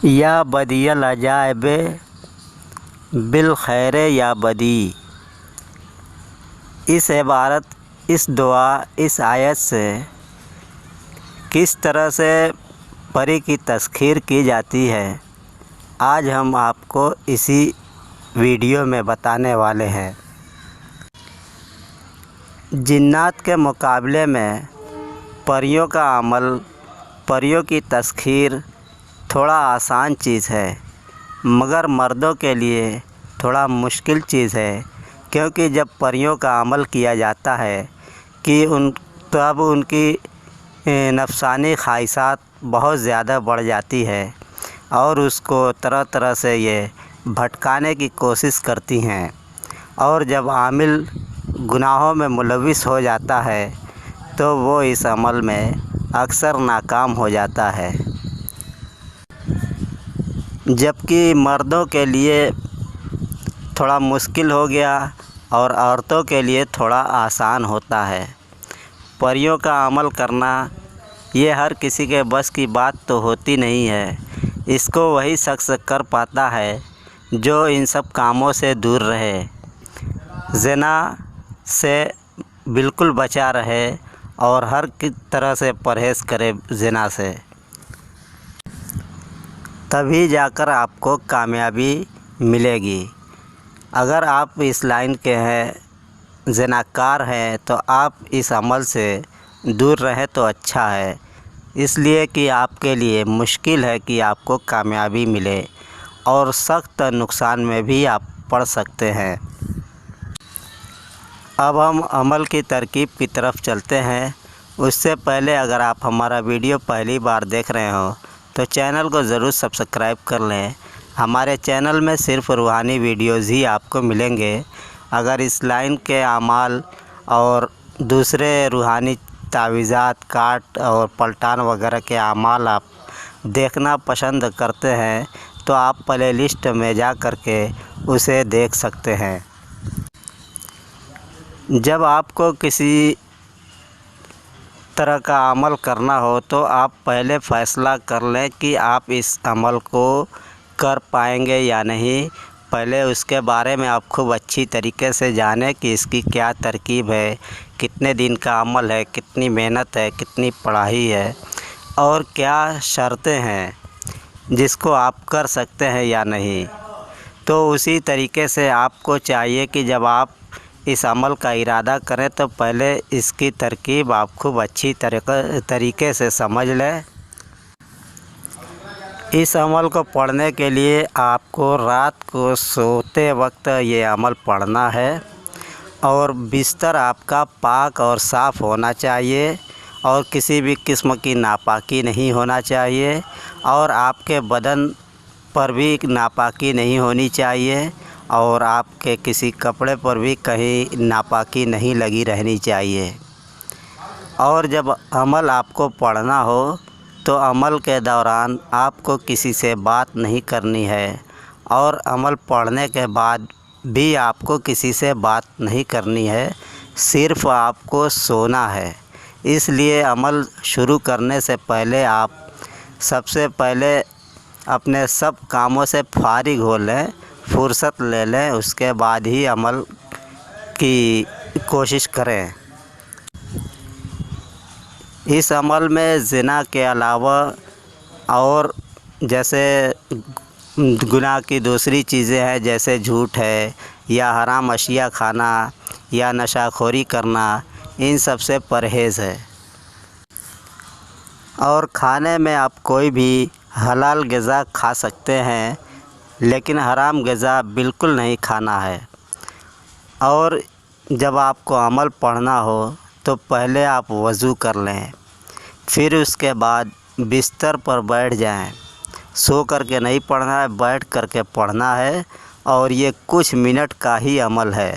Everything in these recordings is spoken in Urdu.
یا بدی العجائب بالخیر یا بدی۔ اس عبارت، اس دعا، اس آیت سے کس طرح سے پری کی تذکیر کی جاتی ہے، آج ہم آپ کو اسی ویڈیو میں بتانے والے ہیں۔ جنات کے مقابلے میں پریوں کا عمل، پریوں کی تذکیر تھوڑا آسان چیز ہے، مگر مردوں کے لیے تھوڑا مشکل چیز ہے، کیونکہ جب پریوں کا عمل کیا جاتا ہے کہ تب ان کی نفسانی خواہشات بہت زیادہ بڑھ جاتی ہے اور اس کو طرح طرح سے یہ بھٹکانے کی کوشش کرتی ہیں، اور جب عامل گناہوں میں ملوث ہو جاتا ہے تو وہ اس عمل میں اکثر ناکام ہو جاتا ہے۔ جبکہ مردوں کے لیے تھوڑا مشکل ہو گیا اور عورتوں کے لیے تھوڑا آسان ہوتا ہے۔ پریوں کا عمل کرنا یہ ہر کسی کے بس کی بات تو ہوتی نہیں ہے، اس کو وہی شخص کر پاتا ہے جو ان سب کاموں سے دور رہے، زنا سے بالکل بچا رہے اور ہر طرح سے پرہیز کرے زنا سے، تبھی جا کر آپ کو کامیابی ملے گی۔ اگر آپ اس لائن کے ہیں، زناکار ہیں، تو آپ اس عمل سے دور رہیں تو اچھا ہے، اس لیے کہ آپ کے لیے مشکل ہے کہ آپ کو کامیابی ملے اور سخت نقصان میں بھی آپ پڑ سکتے ہیں۔ اب ہم عمل کی ترکیب کی طرف چلتے ہیں۔ اس سے پہلے اگر آپ ہمارا ویڈیو پہلی بار دیکھ رہے ہوں تو چینل کو ضرور سبسکرائب کر لیں۔ ہمارے چینل میں صرف روحانی ویڈیوز ہی آپ کو ملیں گے۔ اگر اس لائن کے اعمال اور دوسرے روحانی تعویذات، کاٹ اور پلٹان وغیرہ کے اعمال آپ دیکھنا پسند کرتے ہیں تو آپ پلے لسٹ میں جا کر کے اسے دیکھ سکتے ہیں۔ جب آپ کو کسی طرح کا عمل کرنا ہو تو آپ پہلے فیصلہ کر لیں کہ آپ اس عمل کو کر پائیں گے یا نہیں۔ پہلے اس کے بارے میں آپ خوب اچھی طریقے سے جانیں کہ اس کی کیا ترکیب ہے، کتنے دن کا عمل ہے، کتنی محنت ہے، کتنی پڑھائی ہے اور کیا شرطیں ہیں جس کو آپ کر سکتے ہیں یا نہیں۔ تو اسی طریقے سے آپ کو چاہیے کہ جب آپ اس عمل کا ارادہ کریں تو پہلے اس کی ترکیب آپ خوب اچھی طریقے سے سمجھ لیں۔ اس عمل کو پڑھنے کے لیے آپ کو رات کو سوتے وقت یہ عمل پڑھنا ہے، اور بستر آپ کا پاک اور صاف ہونا چاہیے اور کسی بھی قسم کی ناپاکی نہیں ہونا چاہیے، اور آپ کے بدن پر بھی ناپاکی نہیں ہونی چاہیے، اور آپ کے کسی کپڑے پر بھی کہیں ناپاکی نہیں لگی رہنی چاہیے۔ اور جب عمل آپ کو پڑھنا ہو تو عمل کے دوران آپ کو کسی سے بات نہیں کرنی ہے، اور عمل پڑھنے کے بعد بھی آپ کو کسی سے بات نہیں کرنی ہے، صرف آپ کو سونا ہے۔ اس لیے عمل شروع کرنے سے پہلے آپ سب سے پہلے اپنے سب کاموں سے فارغ ہو لیں، فرصت لے لیں، اس کے بعد ہی عمل کی کوشش کریں۔ اس عمل میں زنا کے علاوہ اور جیسے گناہ کی دوسری چیزیں ہیں، جیسے جھوٹ ہے یا حرام اشیاء کھانا یا نشہ خوری کرنا، ان سب سے پرہیز ہے۔ اور کھانے میں آپ کوئی بھی حلال غذا کھا سکتے ہیں، لیکن حرام غذا بالکل نہیں کھانا ہے۔ اور جب آپ کو عمل پڑھنا ہو تو پہلے آپ وضو کر لیں، پھر اس کے بعد بستر پر بیٹھ جائیں۔ سو کر کے نہیں پڑھنا ہے، بیٹھ کر کے پڑھنا ہے، اور یہ کچھ منٹ کا ہی عمل ہے۔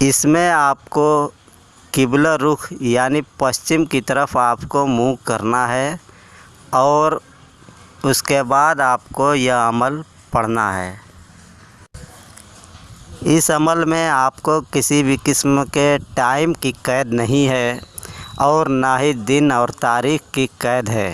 اس میں آپ کو قبلہ رخ یعنی پشچم کی طرف آپ کو منہ کرنا ہے، اور اس کے بعد آپ کو یہ عمل پڑھنا ہے۔ اس عمل میں آپ کو کسی بھی قسم کے ٹائم کی قید نہیں ہے، اور نہ ہی دن اور تاریخ کی قید ہے۔